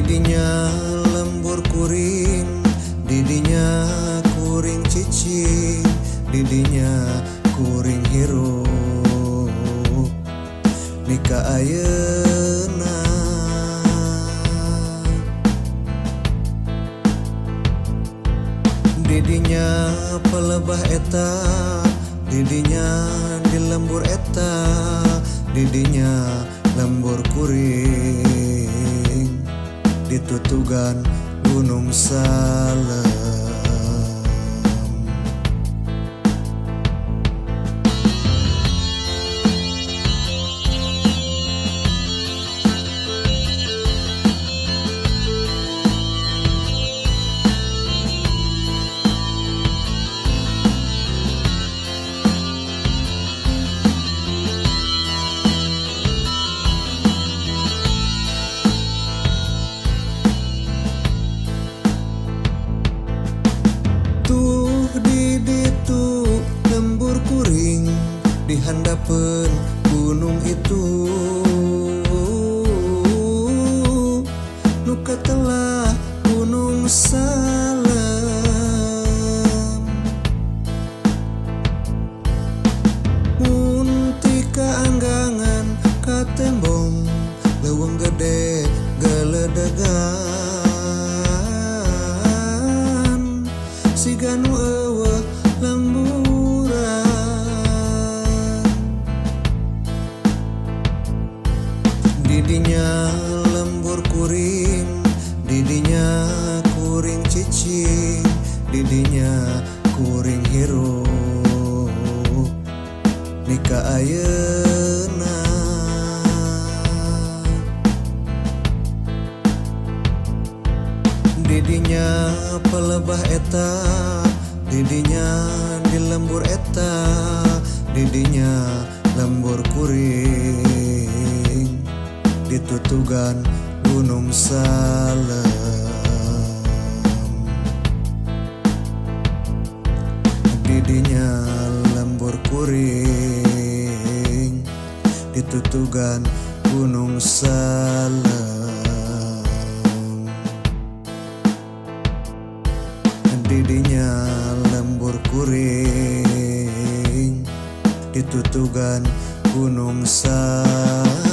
didinya lembur kuring, didinya kuring cicing, didinya kuring hirup nika ayeuna. Didinya pelebah eta, didinya di lembur eta, didinya lembur kuring ditutugan Gunung Salem. Di handapeun gunung itu nu katelah Gunung Salem. Mun ti kaanggangan ka tembong leuweung gede galedegan siga nu eueuh lemburan. Didinya lembur kuring, didinya kuring cicing, didinya kuring hirup nika ayeuna. Didinya pelebah eta, didinya di lembur eta, didinya lembur kuring ditutugan Gunung Salem. Didinya lembur kuring ditutugan Gunung Salem. Didinya lembur kuring ditutugan Gunung Salem.